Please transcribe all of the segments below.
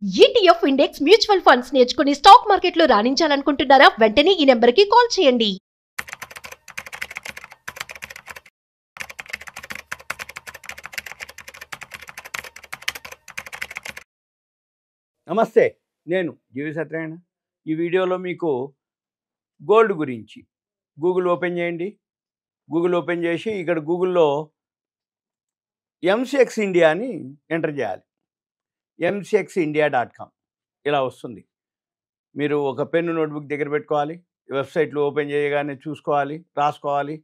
ETF index mutual funds నేర్చుకుని stock మార్కెట్లో రాణించాలనుకుంటున్నారా? వెంటనే ఈ నెంబర్కి కాల్ చేయండి. నమస్తే, నేను జీవి సత్యనారాయణ. ఈ వీడియోలో మీకు గోల్డ్ గురించి గూగుల్ ఓపెన్ చేయండి. గూగుల్ ఓపెన్ చేసి ఇక్కడ గూగుల్లో MCX ఇండియా అని ఎంటర్ చేయాలి. mcxindia.com ఇలా వస్తుంది. మీరు ఒక పెన్ను నోట్బుక్ దగ్గర పెట్టుకోవాలి. వెబ్సైట్లో ఓపెన్ చేయగానే చూసుకోవాలి, రాసుకోవాలి.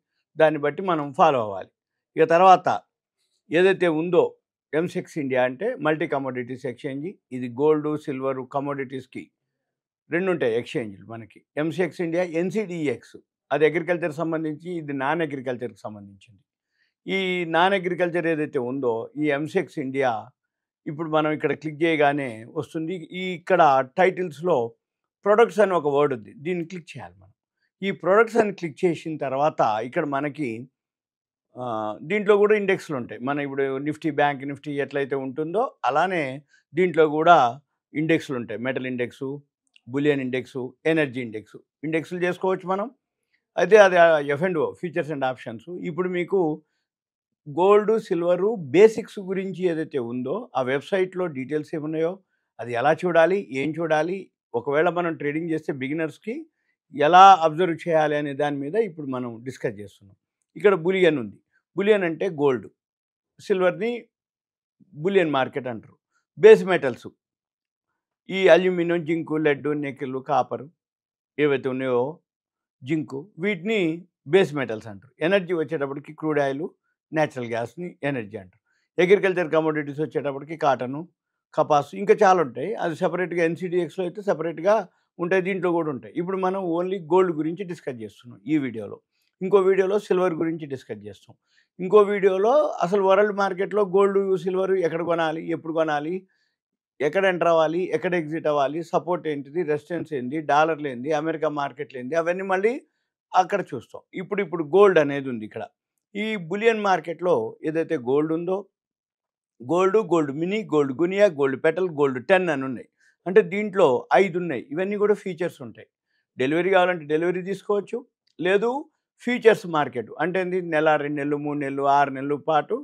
దాన్ని బట్టి మనం ఫాలో అవ్వాలి. ఇక తర్వాత ఏదైతే ఉందో MCX ఇండియా అంటే మల్టీ కమోడిటీస్ ఎక్స్చేంజ్. ఇది గోల్డ్, సిల్వరు, కమోడిటీస్కి రెండు ఉంటాయి ఎక్స్చేంజ్లు మనకి. MCX ఇండియా NCDEX అది అగ్రికల్చర్ సంబంధించి, ఇది నాన్ అగ్రికల్చర్కి సంబంధించింది. ఈ నాన్ అగ్రికల్చర్ ఏదైతే ఉందో ఈ MCX ఇండియా ఇప్పుడు మనం ఇక్కడ క్లిక్ చేయగానే వస్తుంది. ఇక్కడ టైటిల్స్లో ప్రొడక్ట్స్ అని ఒక వర్డ్ ఉంది, దీన్ని క్లిక్ చేయాలి మనం. ఈ ప్రొడక్ట్స్ అని క్లిక్ చేసిన తర్వాత ఇక్కడ మనకి దీంట్లో కూడా ఇండెక్స్లు ఉంటాయి. మన ఇప్పుడు నిఫ్టీ, బ్యాంక్ నిఫ్టీ ఎట్లయితే ఉంటుందో అలానే దీంట్లో కూడా ఇండెక్స్లు ఉంటాయి. Metal index, bullion index, energy index. ఇండెక్స్లు చేసుకోవచ్చు మనం. అయితే అది F&O, ఫీచర్స్ అండ్ ఆప్షన్స్. ఇప్పుడు మీకు గోల్డ్, సిల్వరు బేసిక్స్ గురించి ఏదైతే ఉందో ఆ వెబ్సైట్లో డీటెయిల్స్ ఏమున్నాయో అది ఎలా చూడాలి, ఏం చూడాలి, ఒకవేళ మనం ట్రేడింగ్ చేస్తే బిగినర్స్కి ఎలా అబ్జర్వ్ చేయాలి అనే దాని మీద ఇప్పుడు మనం డిస్కస్ చేస్తున్నాం. ఇక్కడ బులియన్ ఉంది. బులియన్ అంటే గోల్డ్, సిల్వర్ని బులియన్ మార్కెట్ అంటారు. బేస్ మెటల్స్ ఈ అల్యూమినియం, జింకు, లెడ్, నికెల్, కాపరు ఏవైతే ఉన్నాయో, జింకు, వీటిని బేస్ మెటల్స్ అంటారు. ఎనర్జీ వచ్చేటప్పటికి క్రూడ్ ఆయిల్, న్యాచురల్ గ్యాస్ని ఎనర్జీ అంటారు. అగ్రికల్చర్ కమోడిటీస్ వచ్చేటప్పటికి కాటను, కపాసు, ఇంకా చాలా ఉంటాయి. అది సెపరేట్గా NCDEXలో అయితే సెపరేట్గా ఉంటాయి, దీంట్లో కూడా ఉంటాయి. ఇప్పుడు మనం ఓన్లీ గోల్డ్ గురించి డిస్కస్ చేస్తున్నాం ఈ వీడియోలో. ఇంకో వీడియోలో సిల్వర్ గురించి డిస్కస్ చేస్తాం. ఇంకో వీడియోలో అసలు వరల్డ్ మార్కెట్లో గోల్డ్, సిల్వర్ ఎక్కడ కొనాలి, ఎప్పుడు కొనాలి, ఎక్కడ ఎంటర్ అవ్వాలి, ఎక్కడ ఎగ్జిట్ అవ్వాలి, సపోర్ట్ ఏంటిది, రెసిస్టెన్స్ ఏంది, డాలర్లు ఏంది, అమెరికా మార్కెట్లు ఏంది, అవన్నీ మళ్ళీ అక్కడ చూస్తాం. ఇప్పుడు గోల్డ్ అనేది ఉంది ఇక్కడ. ఈ బులియన్ మార్కెట్లో ఏదైతే గోల్డ్ ఉందో, gold mini, gold guinea, gold petal, gold 10 అని ఉన్నాయి. అంటే దీంట్లో 5 ఉన్నాయి. ఇవన్నీ కూడా ఫీచర్స్ ఉంటాయి. డెలివరీ కావాలంటే డెలివరీ తీసుకోవచ్చు, లేదు ఫీచర్స్ మార్కెట్ అంటే ఏంది, నెల, 2 నెలలు, 3 నెలలు, 6 నెలల పాటు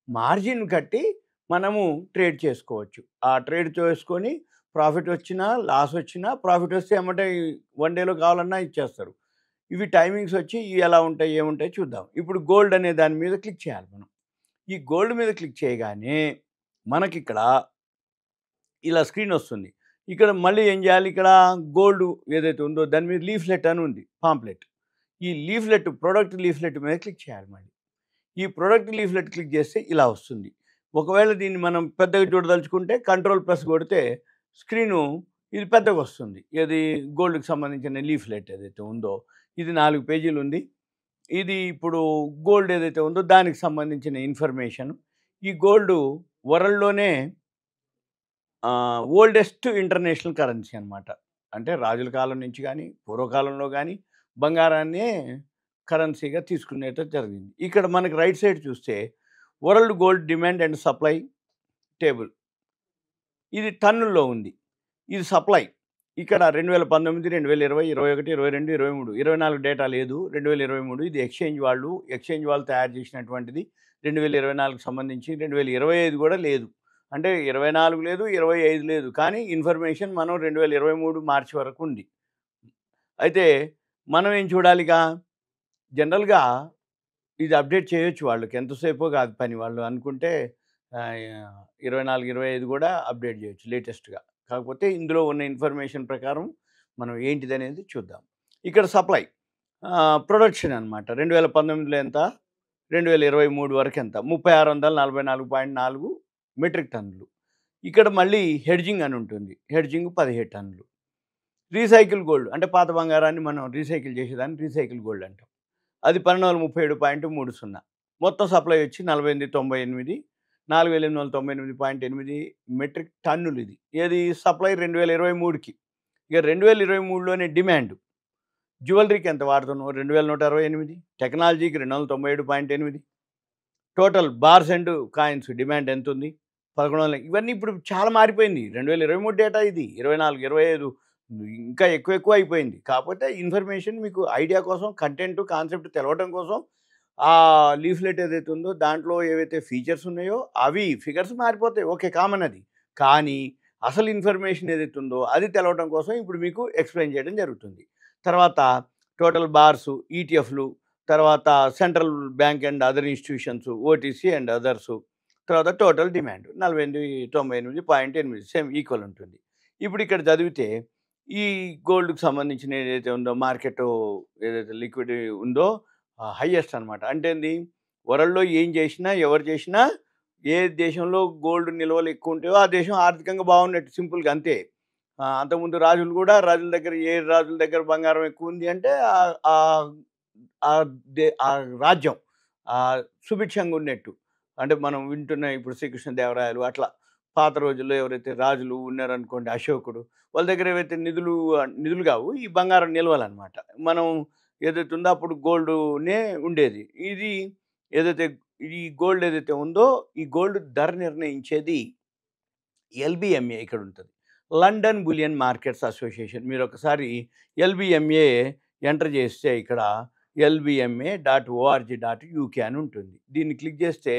మార్జిన్ కట్టి మనము ట్రేడ్ చేసుకోవచ్చు. ఆ ట్రేడ్ చేసుకొని ప్రాఫిట్ వచ్చినా, లాస్ వచ్చినా, ప్రాఫిట్ వస్తే ఏమంటే 1 డేలో కావాలన్నా ఇచ్చేస్తారు. ఇవి టైమింగ్స్ వచ్చి ఇవి ఎలా ఉంటాయి, ఏముంటాయి చూద్దాం. ఇప్పుడు గోల్డ్ అనే దాని మీద క్లిక్ చేయాలి మనం. ఈ గోల్డ్ మీద క్లిక్ చేయగానే మనకి ఇక్కడ ఇలా స్క్రీన్ వస్తుంది. ఇక్కడ మళ్ళీ ఏం చేయాలి, ఇక్కడ గోల్డ్ ఏదైతే ఉందో దాని మీద లీఫ్లెట్ అని ఉంది, పాంప్లెట్. ఈ లీఫ్లెట్, ప్రోడక్ట్ లీఫ్లెట్ మీద క్లిక్ చేయాలి మళ్ళీ. ఈ ప్రోడక్ట్ లీఫ్లెట్ క్లిక్ చేస్తే ఇలా వస్తుంది. ఒకవేళ దీన్ని మనం పెద్దగా చూడదలుచుకుంటే Ctrl+ కొడితే స్క్రీను ఇది పెద్దగా వస్తుంది. ఇది గోల్డ్కి సంబంధించిన లీఫ్లెట్ ఏదైతే ఉందో ఇది 4 పేజీలు ఉంది. ఇది ఇప్పుడు గోల్డ్ ఏదైతే ఉందో దానికి సంబంధించిన ఇన్ఫర్మేషన్. ఈ గోల్డ్ వరల్డ్లోనే ఓల్డెస్ట్ ఇంటర్నేషనల్ కరెన్సీ అనమాట. అంటే రాజుల కాలం నుంచి కానీ, పూర్వకాలంలో కానీ బంగారాన్నే కరెన్సీగా తీసుకునేట జరిగింది. ఇక్కడ మనకి రైట్ సైడ్ చూస్తే world gold demand and supply table, ఇది టన్నుల్లో ఉంది. ఇది సప్లై. ఇక్కడ 2019, 2020, 21, 22, 23, 24 డేటా లేదు. 2023 ఇది ఎక్స్చేంజ్ వాళ్ళు తయారు చేసినటువంటిది. 2024కి సంబంధించి 2025 కూడా లేదు. అంటే 24 లేదు, 25 లేదు. కానీ ఇన్ఫర్మేషన్ మనం 2023 మార్చి వరకు ఉంది. అయితే మనం ఏం చూడాలిగా, జనరల్గా ఇది అప్డేట్ చేయొచ్చు, వాళ్ళకి ఎంతసేపో కాదు పని. వాళ్ళు అనుకుంటే 24, 25 కూడా అప్డేట్ చేయొచ్చు లేటెస్ట్గా. కాకపోతే ఇందులో ఉన్న ఇన్ఫర్మేషన్ ప్రకారం మనం ఏంటిది అనేది చూద్దాం. ఇక్కడ సప్లై, ప్రొడక్షన్ అనమాట. 2019లో ఎంత, 2023 వరకు ఎంత, 3644.4 మెట్రిక్ టన్నులు. ఇక్కడ మళ్ళీ హెడ్జింగ్ అని ఉంటుంది. హెడ్జింగ్ 17 టన్నులు. రీసైకిల్ గోల్డ్ అంటే పాత బంగారాన్ని మనం రీసైకిల్ చేసేదాన్ని రీసైకిల్ గోల్డ్ అంటాం. అది 1237.30. మొత్తం సప్లై వచ్చి 4898, 4898.8 మెట్రిక్ టన్నులు. ఇది ఏది సప్లై 2023కి. ఇక 2023లోనే డిమాండ్, జ్యువెలరీకి ఎంత వాడుతున్నాం, 2168, టెక్నాలజీకి 297.8, total bars and coins demand ఎంత ఉంది, 11 ఇవన్నీ ఇప్పుడు చాలా మారిపోయింది. 2023 డేటా ఇది. 24, 25 ఇంకా ఎక్కువ అయిపోయింది. కాకపోతే ఇన్ఫర్మేషన్ మీకు ఐడియా కోసం, కంటెంట్, కాన్సెప్ట్ తెలవటం కోసం ఆ లీఫ్లెట్ ఏదైతే ఉందో దాంట్లో ఏవైతే ఫీచర్స్ ఉన్నాయో అవి ఫిగర్స్ మారిపోతాయి. ఓకే, కామన్ అది. కానీ అసలు ఇన్ఫర్మేషన్ ఏదైతే ఉందో అది తెలవటం కోసం ఇప్పుడు మీకు ఎక్స్‌ప్లెయిన్ చేయడం జరుగుతుంది. తర్వాత టోటల్ బార్సు, ఈటీఎఫ్‌లు, తర్వాత central bank and other institutions, OTC and others, తర్వాత టోటల్ డిమాండ్ 48.98 సేమ్ ఈక్వల్ ఉంటుంది. ఇప్పుడు ఇక్కడ చదివితే ఈ గోల్డ్‌కి సంబంధించిన ఏదైతే ఉందో మార్కెట్ ఏదైతే లిక్విడ్ ఉందో హైయెస్ట్ అనమాట. అంటే ఏంది, వరల్డ్‌లో ఏం చేసినా, ఎవరు చేసినా, ఏ దేశంలో గోల్డ్ నిల్వలు ఎక్కువ ఉంటాయో ఆ దేశం ఆర్థికంగా బాగున్నట్టు సింపుల్‌గా అంతే. అంతకుముందు రాజుల దగ్గర ఏ రాజుల దగ్గర బంగారం ఎక్కువ ఉంది అంటే ఆ రాజ్యం సుభిక్షంగా ఉన్నట్టు. అంటే మనం వింటున్న ఇప్పుడు శ్రీకృష్ణదేవరాయలు అట్లా పాత రోజుల్లో ఎవరైతే రాజులు ఉన్నారనుకోండి, అశోకుడు, వాళ్ళ దగ్గర ఏవైతే నిధులు కావు, ఈ బంగారం నిల్వలనమాట. మనం ఏదైతే ఉందో అప్పుడు గోల్డ్‌నే ఉండేది. ఇది ఏదైతే ఈ గోల్డ్ ఏదైతే ఉందో ఈ గోల్డ్ ధర నిర్ణయించేది ఎల్‌బిఎంఏ ఇక్కడ ఉంటుంది. London bullion markets association. మీరు ఒకసారి ఎల్‌బిఎంఏ ఎంటర్ చేస్తే ఇక్కడ lbma.org.uk అని ఉంటుంది. దీన్ని క్లిక్ చేస్తే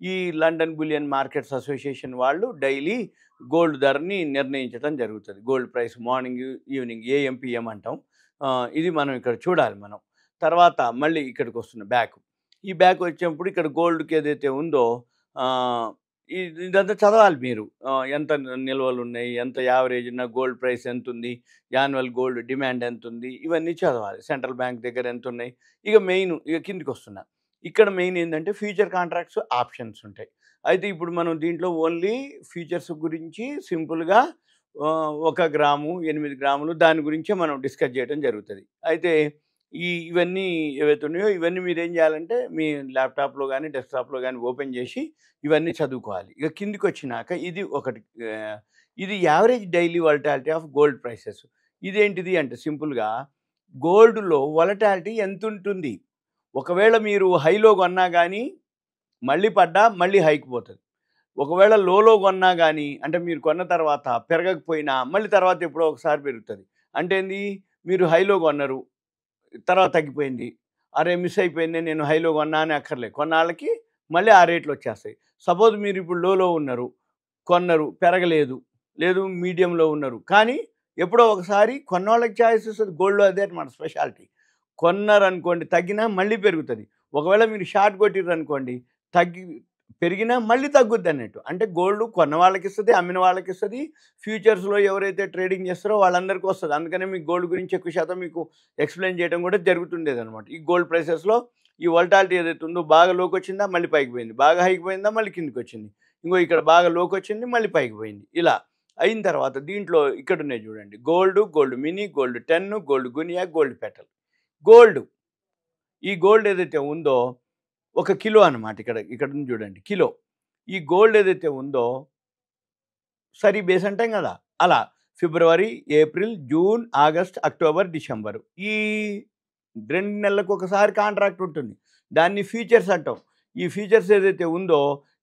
ఈ లండన్ బులియన్ మార్కెట్స్ అసోసియేషన్ వాళ్ళు డైలీ గోల్డ్ ధరని నిర్ణయించడం జరుగుతుంది. Gold price morning, evening, AM, PM అంటాం. ఇది మనం ఇక్కడ చూడాలి మనం. తర్వాత మళ్ళీ ఇక్కడికి వస్తున్న బ్యాక్. ఈ బ్యాక్ వచ్చినప్పుడు ఇక్కడ గోల్డ్‌కి ఏదైతే ఉందో ఇదంతా చదవాలి మీరు. ఎంత నిల్వలు ఉన్నాయి, ఎంత యావరేజ్‌న గోల్డ్ ప్రైస్ ఎంతుంది, యాన్యువల్ గోల్డ్ డిమాండ్ ఎంతుంది, ఇవన్నీ చదవాలి. సెంట్రల్ బ్యాంక్ దగ్గర ఎంతున్నాయి. ఇక మెయిన్ కిందికి వస్తున్నా. ఇక్కడ మెయిన్ ఏంటంటే ఫ్యూచర్ కాంట్రాక్ట్స్, ఆప్షన్స్ ఉంటాయి. అయితే ఇప్పుడు మనం దీంట్లో ఓన్లీ ఫ్యూచర్స్ గురించి సింపుల్‌గా 1 గ్రాము, 8 గ్రాములు దాని గురించే మనం డిస్కస్ చేయడం జరుగుతుంది. అయితే ఇవన్నీ ఏవైతే ఉన్నాయో ఇవన్నీ మీరేం చేయాలంటే మీ ల్యాప్టాప్‌లో కానీ, డెస్క్‌టాప్‌లో కానీ ఓపెన్ చేసి ఇవన్నీ చదువుకోవాలి. ఇక కిందికి వచ్చినాక ఇది ఒకటి, ఇది average daily volatility of gold prices. ఇదేంటిది అంటే సింపుల్‌గా గోల్డ్‌లో వొలటాలిటీ ఎంత ఉంటుంది. ఒకవేళ మీరు హైలో కొన్నా కానీ మళ్ళీ పడ్డా మళ్ళీ హైకి పోతుంది. ఒకవేళ లోలో కొన్నా కానీ అంటే మీరు కొన్న తర్వాత పెరగకపోయినా మళ్ళీ తర్వాత ఎప్పుడో ఒకసారి పెరుగుతుంది. అంటే ఏంది, మీరు హైలో కొన్నారు, తర్వాత తగ్గిపోయింది, అరే మిస్ అయిపోయింది, నేను హైలో కొన్నా అని అక్కర్లేదు, కొన్నాళ్ళకి మళ్ళీ ఆ రేట్లు వచ్చేస్తాయి. సపోజ్ మీరు ఇప్పుడు లోలో ఉన్నారు, కొన్నారు, పెరగలేదు, లేదు మీడియంలో ఉన్నారు, కానీ ఎప్పుడో ఒకసారి కొన్నవాళ్ళకి ఛాయిస్ వస్తుంది. గోల్డ్లో అదే మన స్పెషాలిటీ. కొన్నారనుకోండి తగ్గినా మళ్ళీ పెరుగుతుంది. ఒకవేళ మీరు షార్ట్ కొట్టిర్రు అనుకోండి పెరిగినా మళ్ళీ తగ్గుద్ది అన్నట్టు. అంటే గోల్డ్ కొన్న వాళ్ళకి ఇస్తుంది, అమ్మిన వాళ్ళకి ఇస్తుంది. ఫ్యూచర్స్లో ఎవరైతే ట్రేడింగ్ చేస్తారో వాళ్ళందరికీ వస్తుంది. అందుకనే మీకు గోల్డ్ గురించి ఎక్కువ శాతం మీకు ఎక్స్ప్లెయిన్ చేయడం కూడా జరుగుతుండేది అనమాట. ఈ గోల్డ్ ప్రైసెస్లో ఈ వొలటాలిటీ ఏదైతే ఉందో బాగా లోకి వచ్చిందా మళ్ళీ పైకి పోయింది, బాగా హైకి పోయిందా మళ్ళీ కిందికి వచ్చింది, ఇంకో ఇక్కడ బాగా లోకి వచ్చింది మళ్ళీ పైకి పోయింది. ఇలా అయిన తర్వాత దీంట్లో ఇక్కడ ఉన్నాయి చూడండి, gold mini, gold 10, gold guinea, gold petal. ఈ గోల్డ్ ఏదైతే ఉందో 1 కిలో అనమాట. ఇక్కడ చూడండి కిలో. ఈ గోల్డ్ ఏదైతే ఉందో సరి బేస్ అంటాం కదా, అలా February, April, June, August, October, December ఈ 2 నెలలకు ఒకసారి కాంట్రాక్ట్ ఉంటుంది. దాన్ని ఫ్యూచర్స్ అంటాం. ఈ ఫ్యూచర్స్ ఏదైతే ఉందో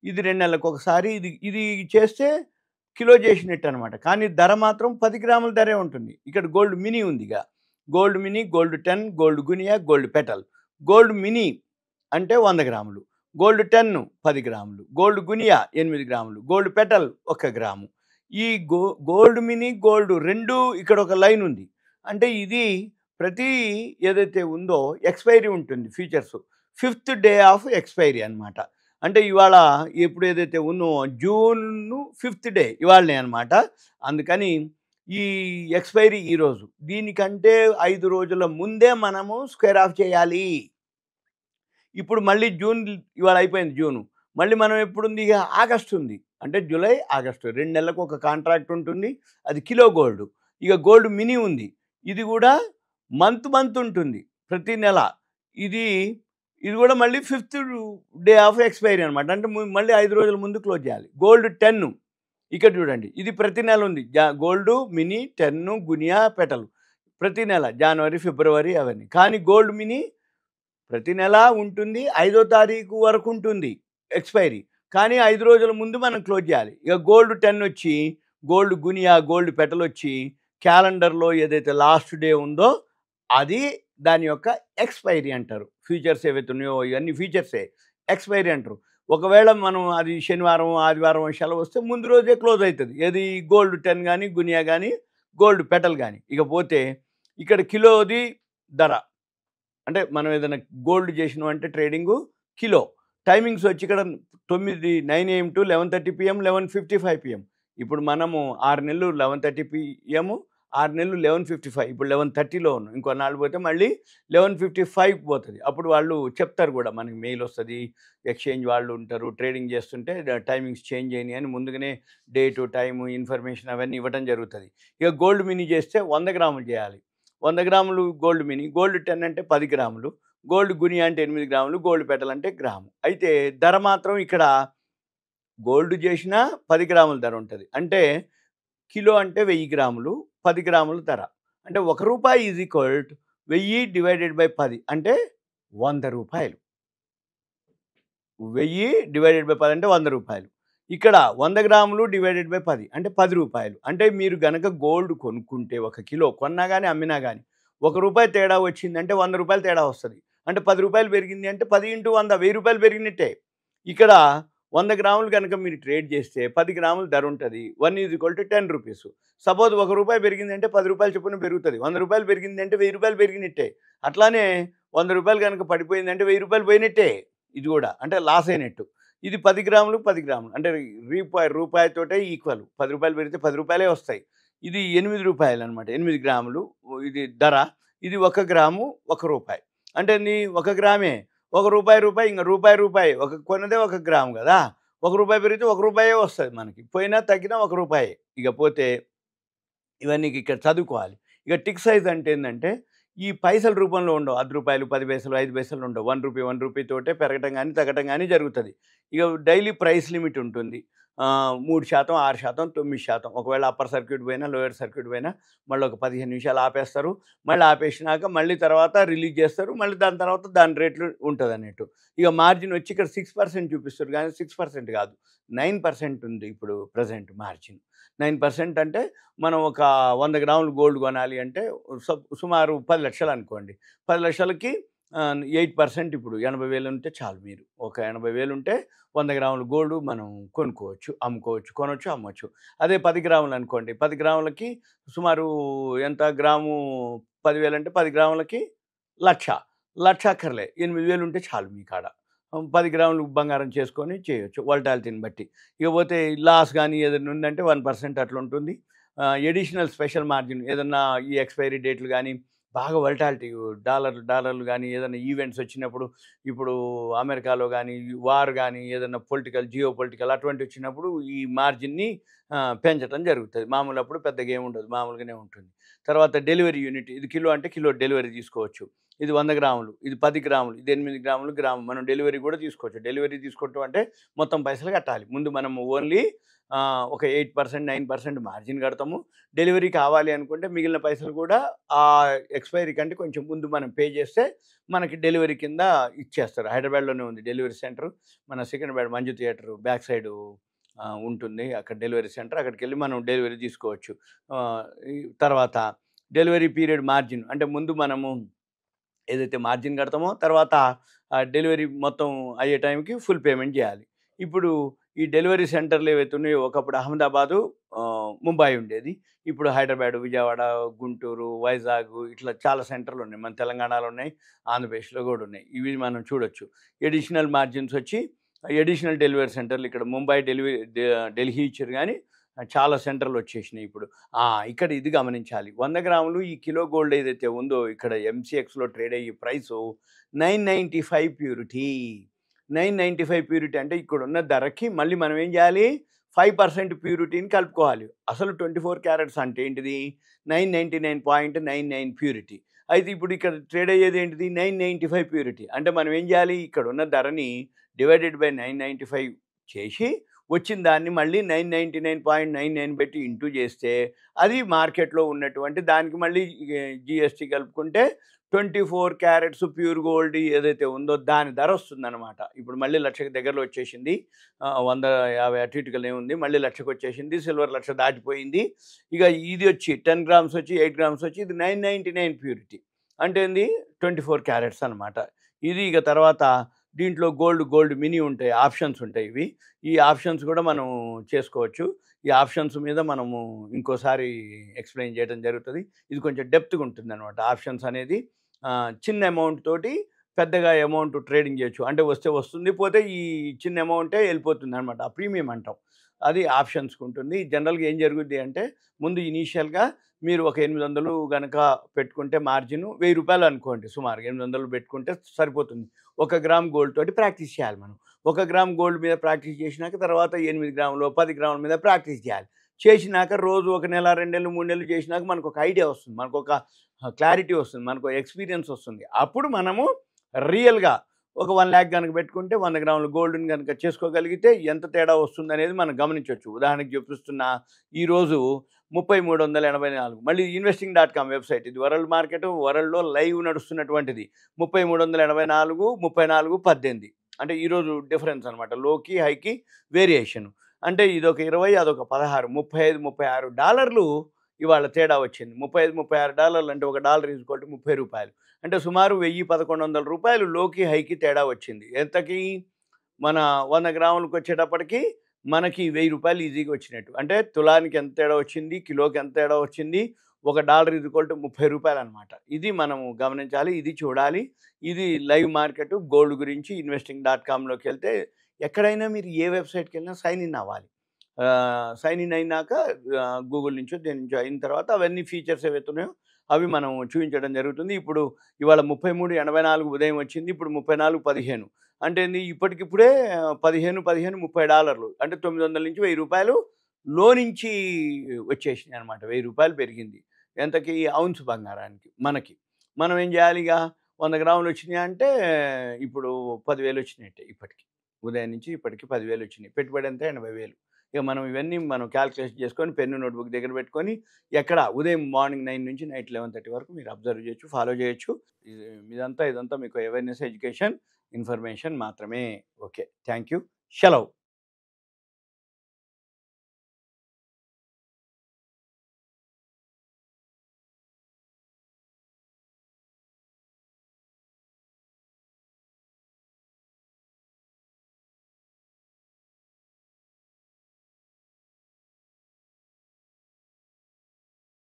ఇది 2 నెలలకు ఒకసారి ఇది చేస్తే కిలో చేసినట్టు అనమాట. కానీ ధర మాత్రం 10 గ్రాముల ధరే ఉంటుంది. ఇక్కడ గోల్డ్ మినీ ఉందిగా, gold mini, gold 10, gold guinea, gold petal. Gold mini అంటే 100 గ్రాములు, గోల్డ్ 10 10 గ్రాములు, గోల్డ్ గునియా 8 గ్రాములు, గోల్డ్ పెటల్ 1 గ్రాము. ఈ గోల్డ్ మినీ, గోల్డ్ రెండు ఇక్కడ ఒక లైన్ ఉంది. అంటే ఇది ప్రతి ఏదైతే ఉందో ఎక్స్పైరీ ఉంటుంది. Futures 5th day of expiry అనమాట. అంటే ఇవాళ ఎప్పుడు ఏదైతే ఉందో జూన్ 5th డే ఇవాళనే అనమాట. అందుకని ఈ ఎక్స్పైరీ ఈరోజు. దీనికంటే 5 రోజుల ముందే మనము స్క్వేర్ ఆఫ్ చేయాలి. ఇప్పుడు మళ్ళీ జూన్ ఇవాళ అయిపోయింది జూను, మళ్ళీ మనం ఎప్పుడుంది ఇక ఆగస్ట్ ఉంది. అంటే జూలై, ఆగస్టు 2 నెలలకు ఒక కాంట్రాక్ట్ ఉంటుంది. అది కిలో గోల్డ్. ఇక గోల్డ్ మినీ ఉంది, ఇది కూడా మంత్ ఉంటుంది ప్రతి నెల. ఇది కూడా మళ్ళీ 5th డే ఆఫ్ ఎక్స్పైరీ అనమాట. అంటే మళ్ళీ 5 రోజుల ముందు క్లోజ్ చేయాలి. గోల్డ్ 10 ఇక్కడ చూడండి, ఇది ప్రతి నెల ఉంది. గోల్డ్ మినీ, 10, గునియా, పెటల్ ప్రతి నెల, జనవరి, ఫిబ్రవరి అవన్నీ. కానీ గోల్డ్ మినీ ప్రతి నెల ఉంటుంది, 5వ తారీఖు వరకు ఉంటుంది ఎక్స్పైరీ. కానీ 5 రోజుల ముందు మనం క్లోజ్ చేయాలి. ఇక గోల్డ్ 10 వచ్చి గోల్డ్ గునియా, గోల్డ్ పెటల్ వచ్చి క్యాలెండర్‌లో ఏదైతే లాస్ట్ డే ఉందో అది దాని యొక్క ఎక్స్‌పైరీ అంటారు. ఫ్యూచర్స్ ఏవైతే ఉన్నాయో ఇవన్నీ ఫ్యూచర్సే. ఎక్స్‌పైరీ అంటారు. ఒకవేళ మనం అది శనివారం, ఆదివారం సెలవు వస్తే ముందు రోజే క్లోజ్ అవుతుంది. ఏది గోల్డ్ 10 కానీ, గునియా కానీ, గోల్డ్ పెటల్ కానీ. ఇకపోతే ఇక్కడ కిలోది ధర అంటే మనం ఏదైనా గోల్డ్ చేసినాం అంటే ట్రేడింగు కిలో. టైమింగ్స్ వచ్చి ఇక్కడ 9 AM టు 11:30 PM, 11:55 PM. ఇప్పుడు మనము 6 నెలలు 11:30 PM, 6 నెలలు 11:55. ఇప్పుడు 11:30లో ఉన్నాం. ఇంకో నాలుగు పోతే మళ్ళీ 11:55 పోతుంది. అప్పుడు వాళ్ళు చెప్తారు కూడా, మనకి మెయిల్ వస్తుంది. ఎక్స్చేంజ్ వాళ్ళు ఉంటారు, ట్రేడింగ్ చేస్తుంటే టైమింగ్స్ చేంజ్ అయినాయి అని ముందుగానే డేటు, టైము, ఇన్ఫర్మేషన్ అవన్నీ ఇవ్వడం జరుగుతుంది. ఇక గోల్డ్ మినీ చేస్తే 100 గ్రాములు చేయాలి. 100 గ్రాములు గోల్డ్ మినీ. గోల్డ్ 10 అంటే 10 గ్రాములు. గోల్డ్ గునియా అంటే 8 గ్రాములు. గోల్డ్ పెటల్ అంటే గ్రాము. అయితే ధర మాత్రం ఇక్కడ గోల్డ్ చేసినా 10 గ్రాముల ధర ఉంటుంది. అంటే కిలో అంటే 1000 గ్రాములు, 10 గ్రాముల ధర. అంటే ₹1 is equal to 1000 divided by 10 అంటే ₹100. 1000 డివైడెడ్ బై 10 అంటే ₹100. ఇక్కడ 100 గ్రాములు డివైడెడ్ బై 10 అంటే ₹10. అంటే మీరు గనక గోల్డ్ కొనుక్కుంటే 1 కిలో కొన్నా కానీ అమ్మినా కానీ ₹1 తేడా వచ్చిందంటే ₹100 తేడా వస్తుంది. అంటే ₹10 పెరిగింది అంటే 10 × 100 ₹1000 పెరిగినట్టే. ఇక్కడ 100 గ్రాములు కనుక మీరు ట్రేడ్ చేస్తే 10 గ్రాముల ధర ఉంటుంది. 1 ఈజ్ ఈక్వల్ టు ₹10. సపోజ్ ₹1 పెరిగిందంటే ₹10 చొప్పున పెరుగుతుంది. ₹100 పెరిగిందంటే ₹1000 పెరిగినట్టే. అట్లానే ₹100 కనుక పడిపోయిందంటే ₹1000 పోయినట్టే. ఇది కూడా అంటే లాస్ అయినట్టు. ఇది 10 గ్రాములు 10 గ్రాములు అంటే రూపాయితోటే ఈక్వల్. ₹10 పెరిగితే ₹10 వస్తాయి. ఇది ₹8 అనమాట. 8 గ్రాములు ఇది ధర. ఇది 1 గ్రాము ₹1. అంటే ఒక గ్రామే ₹1 ఇంకా రూపాయి ఒక కొన్నదే 1 గ్రాము కదా. ₹1 పెరిగితే ₹1 వస్తుంది మనకి. పోయినా తగ్గినా ₹1. ఇకపోతే ఇవన్నీ ఇక్కడ చదువుకోవాలి. ఇక టిక్ సైజ్ అంటే ఏంటంటే ఈ పైసల రూపంలో ఉండవు. ₹10, 10 పైసలు, 5 పైసలు ఉండవు. ₹1 తోటే పెరగటం కానీ తగ్గటం కానీ జరుగుతుంది. ఇక డైలీ ప్రైస్ లిమిట్ ఉంటుంది. 3%, 6%, 9%. ఒకవేళ అప్పర్ సర్క్యూట్ పోయినా, లోయర్ సర్క్యూట్ పోయినా మళ్ళీ ఒక 15 నిమిషాలు ఆపేస్తారు. మళ్ళీ ఆపేసినాక మళ్ళీ తర్వాత రిలీజ్ చేస్తారు. మళ్ళీ దాని తర్వాత దాని రేట్లు ఉంటుంది అన్నట్టు. ఇక మార్జిన్ వచ్చి ఇక్కడ 6% చూపిస్తారు కానీ 6% కాదు, 9% ఉంది ఇప్పుడు ప్రజెంట్ మార్జిన్. 9% అంటే మనం ఒక 100 గ్రాములు గోల్డ్ కొనాలి అంటే సుమారు 10 లక్షలు అనుకోండి. 10 లక్షలకి 8% ఇప్పుడు 80,000 ఉంటే చాలు. మీరు ఒక 80,000 ఉంటే 100 గ్రాములు గోల్డ్ మనం కొనుక్కోవచ్చు, అమ్ముకోవచ్చు, కొనవచ్చు, అమ్మవచ్చు. అదే 10 గ్రాములు అనుకోండి. 10 గ్రాములకి సుమారు ఎంత గ్రాము 10,000 అంటే 10 గ్రాములకి 1,00,000. 1,00,000 అక్కర్లే, 8,000 ఉంటే చాలు మీ కాడ. 10 గ్రాములు బంగారం చేసుకొని చేయొచ్చు వోల్టాలిటీని బట్టి. ఇకపోతే లాస్ కానీ ఏదైనా ఉందంటే 1% అట్లా ఉంటుంది. ఎడిషనల్ స్పెషల్ మార్జిన్ ఏదన్నా ఈ ఎక్స్పైరీ డేట్లు కానీ బాగా వోల్టాలిటీ డాలర్లు కానీ ఏదైనా ఈవెంట్స్ వచ్చినప్పుడు, ఇప్పుడు అమెరికాలో కానీ వార్ కానీ ఏదైనా జియో పొలిటికల్ అటువంటి వచ్చినప్పుడు ఈ మార్జిన్ని పెంచడం జరుగుతుంది. మామూలు అప్పుడు పెద్దగా ఏముండదు, మామూలుగానే ఉంటుంది. తర్వాత డెలివరీ యూనిట్. ఇది కిలో అంటే కిలో డెలివరీ తీసుకోవచ్చు. ఇది 100 గ్రాములు, ఇది 10 గ్రాములు, ఇది 8 గ్రాములు గ్రాము. మనం డెలివరీ కూడా తీసుకోవచ్చు. డెలివరీ తీసుకోవటం అంటే మొత్తం పైసలు కట్టాలి. ముందు మనం ఓన్లీ ఒక 8%, 9% మార్జిన్ కడతాము. డెలివరీ కావాలి అనుకుంటే మిగిలిన పైసలు కూడా ఆ ఎక్స్పైరీ కంటే కొంచెం ముందు మనం పే చేస్తే మనకి డెలివరీ కింద ఇచ్చేస్తారు. హైదరాబాద్లోనే ఉంది డెలివరీ సెంటర్. మన Secunderabad Manju theatre back side ఉంటుంది. అక్కడ డెలివరీ సెంటర్. అక్కడికి వెళ్ళి మనం డెలివరీ తీసుకోవచ్చు. తర్వాత డెలివరీ పీరియడ్ మార్జిన్ అంటే ముందు మనము ఏదైతే మార్జిన్ కడతామో తర్వాత డెలివరీ మొత్తం అయ్యే టైంకి ఫుల్ పేమెంట్ చేయాలి. ఇప్పుడు ఈ డెలివరీ సెంటర్లు ఏవైతే ఉన్నాయో ఒకప్పుడు అహ్మదాబాదు, ముంబై ఉండేది. ఇప్పుడు హైదరాబాద్, విజయవాడ, గుంటూరు, వైజాగ్ ఇట్లా చాలా సెంటర్లు ఉన్నాయి. మన తెలంగాణలో ఉన్నాయి, ఆంధ్రప్రదేశ్లో కూడా ఉన్నాయి. ఇవి మనం చూడొచ్చు. ఎడిషనల్ మార్జిన్స్ వచ్చి ఎడిషనల్ డెలివరీ సెంటర్లు ఇక్కడ ముంబై, ఢిల్లీ ఇచ్చారు కానీ చాలా సెంటర్లు వచ్చేసినాయి ఇప్పుడు. ఇక్కడ ఇది గమనించాలి. 100 గ్రాములు ఈ కిలో గోల్డ్ ఏదైతే ఉందో ఇక్కడ MCXలో ట్రేడ్ అయ్యే ప్రైసు 995 ప్యూరిటీ. 995 ప్యూరిటీ అంటే ఇక్కడ ఉన్న ధరకి మళ్ళీ మనం ఏం చేయాలి, 5% ప్యూరిటీని కలుపుకోవాలి. అసలు 24 క్యారెట్స్ అంటే ఏంటిది 999.99 ప్యూరిటీ. అయితే ఇప్పుడు ఇక్కడ ట్రేడ్ అయ్యేది ఏంటిది 995 ప్యూరిటీ. అంటే మనం ఏం చేయాలి, ఇక్కడ ఉన్న ధరని డివైడెడ్ బై 995 చేసి వచ్చిన దాన్ని మళ్ళీ 999.99 పెట్టి ఇంటూ చేస్తే అది మార్కెట్లో ఉన్నటువంటి దానికి మళ్ళీ జిఎస్టీ కలుపుకుంటే 24 క్యారెట్స్ ప్యూర్ గోల్డ్ ఏదైతే ఉందో దాని ధర వస్తుందన్నమాట. ఇప్పుడు మళ్ళీ లక్షకి దగ్గరలో వచ్చేసింది. 150 అటు ఇటుకలే ఉంది, మళ్ళీ లక్షకు వచ్చేసింది. సిల్వర్ లక్ష దాటిపోయింది. ఇక ఇది వచ్చి 10 గ్రామ్స్ వచ్చి 8 గ్రామ్స్ వచ్చి ఇది 999 ప్యూరిటీ అంటే ఏంది 24 క్యారెట్స్ అనమాట. ఇది ఇక తర్వాత దీంట్లో గోల్డ్ మినీ ఉంటాయి, ఆప్షన్స్ ఉంటాయి. ఈ ఆప్షన్స్ కూడా మనం చేసుకోవచ్చు. ఈ ఆప్షన్స్ మీద మనము ఇంకోసారి ఎక్స్ప్లెయిన్ చేయడం జరుగుతుంది. ఇది కొంచెం డెప్త్గా ఉంటుంది అనమాట. ఆప్షన్స్ అనేది చిన్న అమౌంట్ తోటి పెద్దగా అమౌంట్ ట్రేడింగ్ చేయొచ్చు. అంటే వస్తే వస్తుంది, పోతే ఈ చిన్న అమౌంటే వెళ్ళిపోతుంది అనమాట. ఆ ప్రీమియం అంటాం, అది ఆప్షన్స్కి ఉంటుంది. జనరల్గా ఏం జరుగుద్ది అంటే ముందు ఇనీషియల్గా మీరు ఒక 800 కనుక పెట్టుకుంటే మార్జిన్ 1000 రూపాయలు అనుకోండి, సుమారు 800 పెట్టుకుంటే సరిపోతుంది. 1 గ్రామ్ గోల్డ్ తోటి ప్రాక్టీస్ చేయాలి మనం. 1 గ్రామ్ గోల్డ్ మీద ప్రాక్టీస్ చేసినాక తర్వాత 8 గ్రాములు 10 గ్రాముల మీద ప్రాక్టీస్ చేయాలి. చేసినాక రోజు 1 నెల 2 నెలలు 3 నెలలు చేసినాక మనకు ఒక ఐడియా వస్తుంది, మనకు ఒక క్లారిటీ వస్తుంది, మనకు ఎక్స్పీరియన్స్ వస్తుంది. అప్పుడు మనము రియల్గా ఒక 1 lakh కనుక పెట్టుకుంటే 100 గ్రాముల గోల్డ్ని కనుక చేసుకోగలిగితే ఎంత తేడా వస్తుంది అనేది మనం గమనించవచ్చు. ఉదాహరణకి చూపిస్తున్న ఈరోజు 3384 మళ్ళీ investing.com వెబ్సైట్, ఇది వరల్డ్ మార్కెట్, వరల్డ్లో లైవ్ నడుస్తున్నటువంటిది. 3384 34 18 అంటే ఈరోజు డిఫరెన్స్ అనమాట, లోకి హైకి వేరియేషన్. అంటే ఇదొక 20 అదొక 16 35 36 డాలర్లు ఇవాళ తేడా వచ్చింది. 35 36 డాలర్లు అంటే $1 = 30 రూపాయలు. అంటే సుమారు 1000-1100 రూపాయలు లోకి హైకి తేడా వచ్చింది. ఎంతకి మన 100 గ్రాములకు వచ్చేటప్పటికి మనకి 1000 రూపాయలు ఈజీగా వచ్చినట్టు. అంటే తులానికి ఎంత తేడా వచ్చింది, కిలోకి ఎంత తేడా వచ్చింది, $1 = 30 రూపాయలు అనమాట. ఇది మనము గమనించాలి, ఇది చూడాలి. ఇది లైవ్ మార్కెట్ గోల్డ్ గురించి investing.comలోకి వెళ్తే ఎక్కడైనా మీరు ఏ వెబ్సైట్కి వెళ్ళినా సైన్ ఇన్ అవ్వాలి. సైన్ ఇన్ అయినాక గూగుల్ నుంచో దేని నుంచో అయిన తర్వాత అవన్నీ ఫీచర్స్ ఏవైతే ఉన్నాయో అవి మనం చూపించడం జరుగుతుంది. ఇప్పుడు ఇవాళ 33.84 ఉదయం వచ్చింది, ఇప్పుడు 34.15 అంటే ఇప్పటికిప్పుడే 15 $30 అంటే $900 నుంచి 1000 రూపాయలు లో నుంచి వచ్చేసినాయి అనమాట. 1000 రూపాయలు పెరిగింది. ఎంతకి ఔన్స్ బంగారానికి. మనం ఏం చేయాలి, ఇక 100 గ్రాములు వచ్చినాయి అంటే ఇప్పుడు 10,000 వచ్చినట్టే. ఇప్పటికి ఉదయం నుంచి ఇప్పటికి 10,000 వచ్చినాయి. పెట్టుబడి ఎంత 80,000. ఇక మనం ఇవన్నీ మనం క్యాల్కులేషన్ చేసుకొని పెన్ను నోట్బుక్ దగ్గర పెట్టుకొని ఎక్కడ ఉదయం మార్నింగ్ 9 నుంచి నైట్ 11:30 వరకు మీరు అబ్జర్వ్ చేయొచ్చు, ఫాలో చేయొచ్చు. ఇదంతా మీకు అవేర్నెస్, ఎడ్యుకేషన్, ఇన్ఫర్మేషన్ మాత్రమే. ఓకే, థ్యాంక్ యూ, సెలవు.